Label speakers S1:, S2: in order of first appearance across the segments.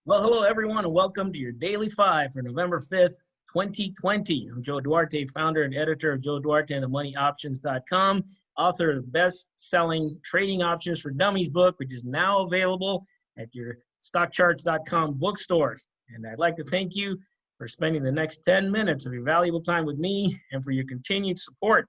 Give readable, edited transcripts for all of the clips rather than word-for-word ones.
S1: Well, hello everyone, and welcome to your Daily 5 for November 5th, 2020. I'm Joe Duarte, founder and editor of Joe Duarte and the MoneyOptions.com, author of the best-selling Trading Options for Dummies book, which is now available at your StockCharts.com bookstore. And I'd like to thank you for spending the next 10 minutes of your valuable time with me and for your continued support.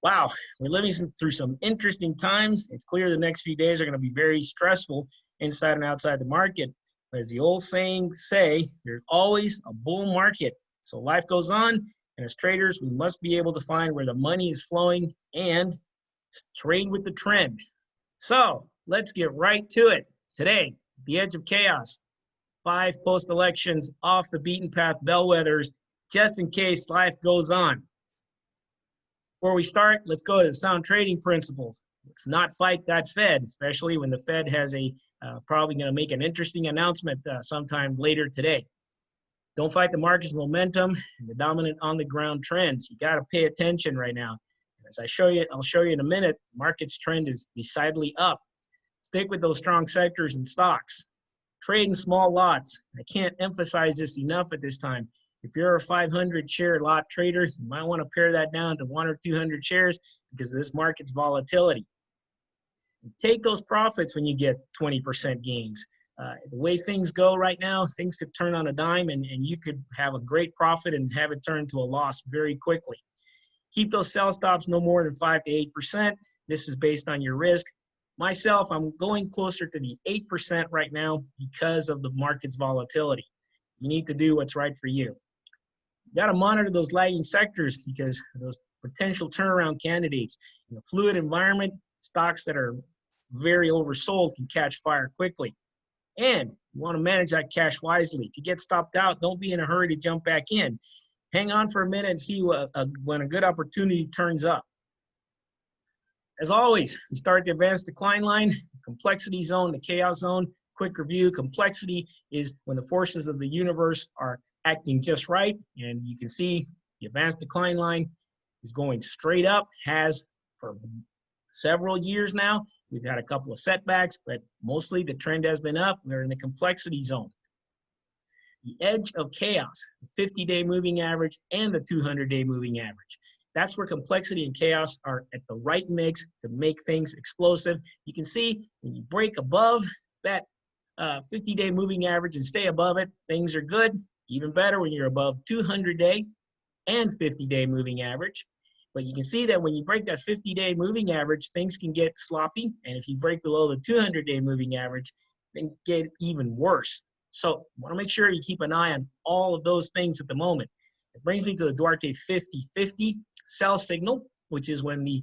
S1: Wow, we're living through some interesting times. It's clear the next few days are going to be very stressful inside and outside the market. As the old saying say, there's always a bull market. So life goes on, and as traders, we must be able to find where the money is flowing and trade with the trend. So let's get right to it. Today, the edge of chaos, 5 post-elections off the beaten path bellwethers, just in case life goes on. Before we start, let's go to the sound trading principles. Let's not fight that Fed, especially when the Fed has probably going to make an interesting announcement sometime later today. Don't fight the market's momentum and the dominant on-the-ground trends. You got to pay attention right now. As I'll show you in a minute, market's trend is decidedly up. Stick with those strong sectors and stocks. Trade in small lots. I can't emphasize this enough at this time. If you're a 500 share lot trader, you might want to pare that down to 100 or 200 shares because of this market's volatility. Take those profits when you get 20% gains. The way things go right now, things could turn on a dime and you could have a great profit and have it turn to a loss very quickly. Keep those sell stops no more than 5 to 8%. This is based on your risk. Myself, I'm going closer to the 8% right now because of the market's volatility. You need to do what's right for you. You got to monitor those lagging sectors because those potential turnaround candidates. In a fluid environment, stocks that are very oversold can catch fire quickly. And you want to manage that cash wisely. If you get stopped out, don't be in a hurry to jump back in. Hang on for a minute and see when a good opportunity turns up. As always, we start the advanced decline line, complexity zone, the chaos zone. Quick review, complexity is when the forces of the universe are acting just right. And you can see the advanced decline line is going straight up, has for several years now. We've had a couple of setbacks, but mostly the trend has been up. We're in the complexity zone. The edge of chaos, the 50-day moving average and the 200-day moving average. That's where complexity and chaos are at the right mix to make things explosive. You can see when you break above that 50-day moving average and stay above it, things are good. Even better when you're above 200-day and 50-day moving average. But you can see that when you break that 50-day moving average, things can get sloppy. And if you break below the 200-day moving average, things get even worse. So you want to make sure you keep an eye on all of those things at the moment. It brings me to the Duarte 50-50 sell signal, which is when the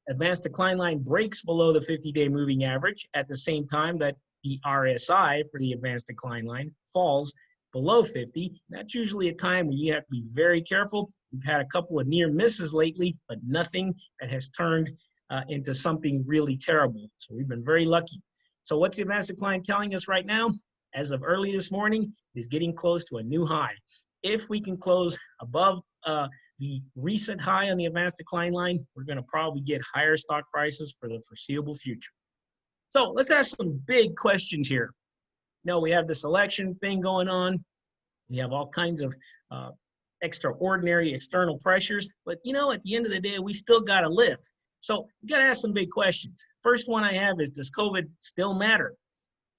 S1: advanced decline line breaks below the 50-day moving average at the same time that the RSI for the advanced decline line falls below 50. That's usually a time when you have to be very careful. We've had a couple of near misses lately, but nothing that has turned into something really terrible. So we've been very lucky. So what's the advanced decline telling us right now? As of early this morning, is getting close to a new high. If we can close above the recent high on the advanced decline line, we're going to probably get higher stock prices for the foreseeable future. So let's ask some big questions here. Now we have this election thing going on. We have all kinds of extraordinary external pressures, but at the end of the day, we still got to live. So you got to ask some big questions. First one I have is, does COVID still matter?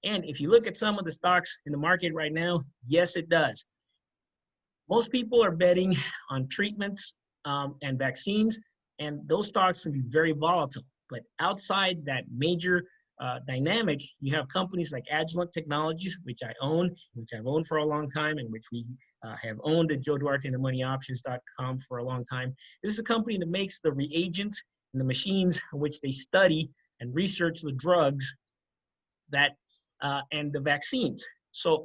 S1: And if you look at some of the stocks in the market right now, yes, it does. Most people are betting on treatments and vaccines, and those stocks can be very volatile. But outside that major dynamic, you have companies like Agilent Technologies, which I own, which I've owned for a long time, and which we have owned at Joe Duarte and the MoneyOptions.com for a long time. This is a company that makes the reagents and the machines in which they study and research the drugs that and the vaccines. So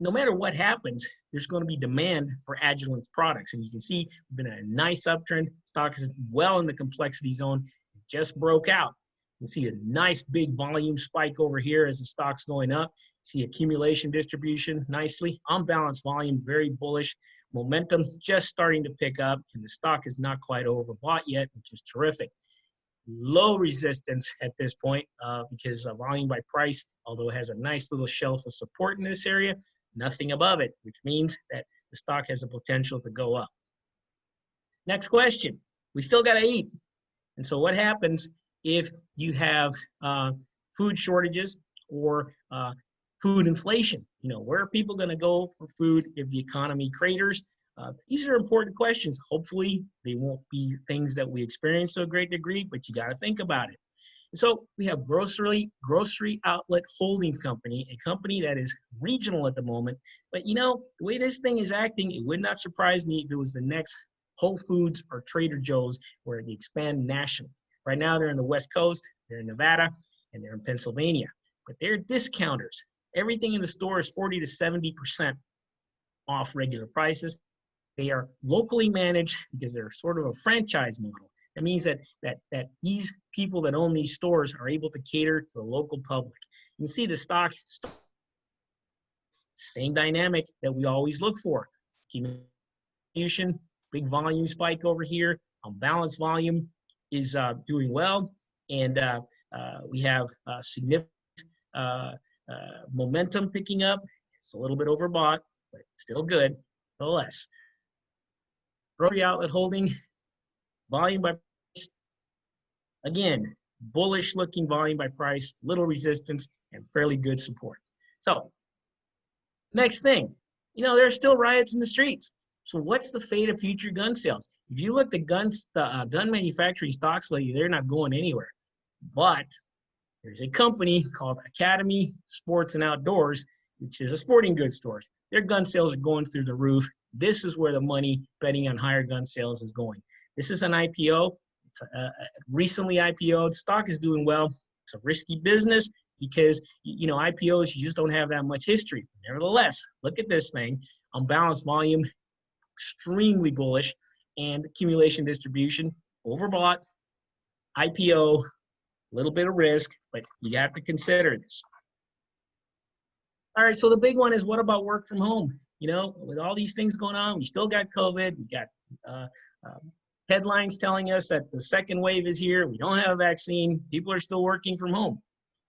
S1: no matter what happens, there's going to be demand for Agilent's products. And you can see we've been in a nice uptrend. Stock is well in the complexity zone. It just broke out. You can see a nice big volume spike over here as the stock's going up. See accumulation distribution nicely. Unbalanced volume, very bullish. Momentum just starting to pick up, and the stock is not quite overbought yet, which is terrific. low resistance at this point because volume by price, although it has a nice little shelf of support in this area, nothing above it, which means that the stock has the potential to go up. Next question. We still got to eat. And so what happens if you have food shortages or food inflation? You know, where are people going to go for food if the economy craters? These are important questions. Hopefully, they won't be things that we experience to a great degree, but you got to think about it. So we have Grocery Outlet Holdings Company, a company that is regional at the moment. But you know, the way this thing is acting, it would not surprise me if it was the next Whole Foods or Trader Joe's where they expand nationally. Right now, they're in the West Coast, they're in Nevada, and they're in Pennsylvania. But they're discounters. Everything in the store is 40 to 70% off regular prices. They are locally managed because they're sort of a franchise model. That means that these people that own these stores are able to cater to the local public. You can see the stock, same dynamic that we always look for. Accumulation, big volume spike over here. Unbalanced volume is doing well, and we have significant momentum picking up. It's a little bit overbought, but still good, nonetheless. Grocery Outlet Holding, volume by price. Again, bullish looking volume by price, little resistance, and fairly good support. So, next thing, you know, there are still riots in the streets. So what's the fate of future gun sales? If you look at gun manufacturing stocks lately, they're not going anywhere. But there's a company called Academy Sports and Outdoors, which is a sporting goods store. Their gun sales are going through the roof. This is where the money betting on higher gun sales is going. This is an IPO. It's recently IPO'd. Stock is doing well. It's a risky business because, you know, IPOs, you just don't have that much history. Nevertheless, look at this thing. Unbalanced volume, extremely bullish, and accumulation distribution, overbought, IPO, a little bit of risk, but you have to consider this. All right, so the big one is, what about work from home? You know, with all these things going on, we still got COVID. We got headlines telling us that the second wave is here. We don't have a vaccine. People are still working from home.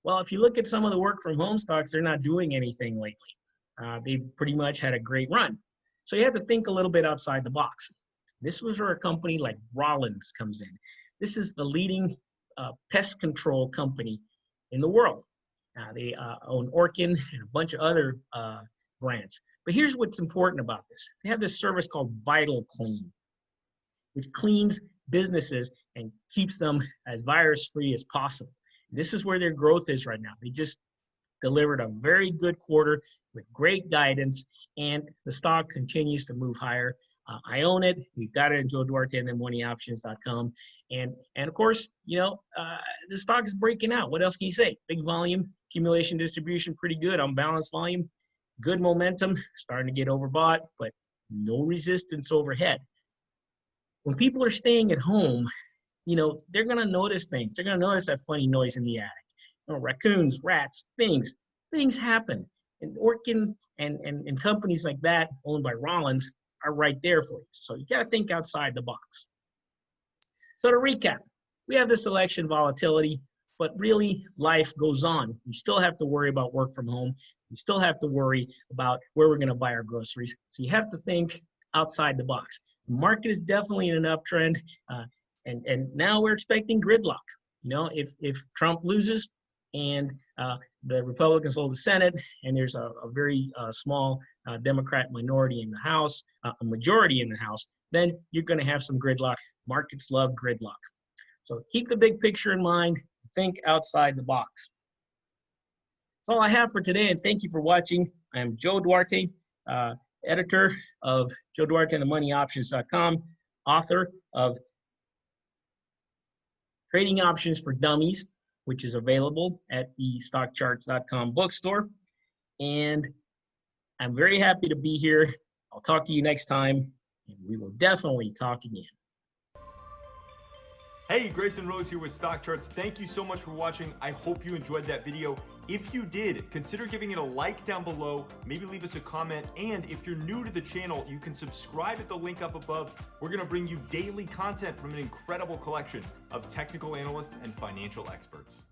S1: Well, if you look at some of the work from home stocks, they're not doing anything lately. They've pretty much had a great run. So you have to think a little bit outside the box. This was where a company like Rollins comes in. This is the leading pest control company in the world. They own Orkin and a bunch of other brands. But here's what's important about this. They have this service called Vital Clean, which cleans businesses and keeps them as virus-free as possible. This is where their growth is right now. They just delivered a very good quarter with great guidance, and the stock continues to move higher. I own it. We've got it in Joe Duarte and then NYAD. And of course, you know, the stock is breaking out. What else can you say? Big volume, accumulation distribution, pretty good. Unbalanced volume, good momentum, starting to get overbought, but no resistance overhead. When people are staying at home, you know, they're going to notice things. They're going to notice that funny noise in the attic. You know, raccoons, rats, things happen. And Orkin and companies like that owned by Rollins are right there for you. So you got to think outside the box. So to recap, we have this election volatility, but really life goes on. You still have to worry about work from home. You still have to worry about where we're going to buy our groceries. So you have to think outside the box. The market is definitely in an uptrend, and now we're expecting gridlock. You know, if Trump loses and the Republicans hold the Senate, and there's a very small Democrat minority in the House, a majority in the House, then you're going to have some gridlock. Markets love gridlock. So keep the big picture in mind. Think outside the box. That's all I have for today, and thank you for watching. I'm Joe Duarte, editor of Joe Duarte and the MoneyOptions.com, author of Trading Options for Dummies, which is available at the StockCharts.com bookstore. And I'm very happy to be here. I'll talk to you next time, and we will definitely talk again.
S2: Hey, Grayson Rose here with StockCharts. Thank you so much for watching. I hope you enjoyed that video. If you did, consider giving it a like down below, maybe leave us a comment, and if you're new to the channel, you can subscribe at the link up above. We're gonna bring you daily content from an incredible collection of technical analysts and financial experts.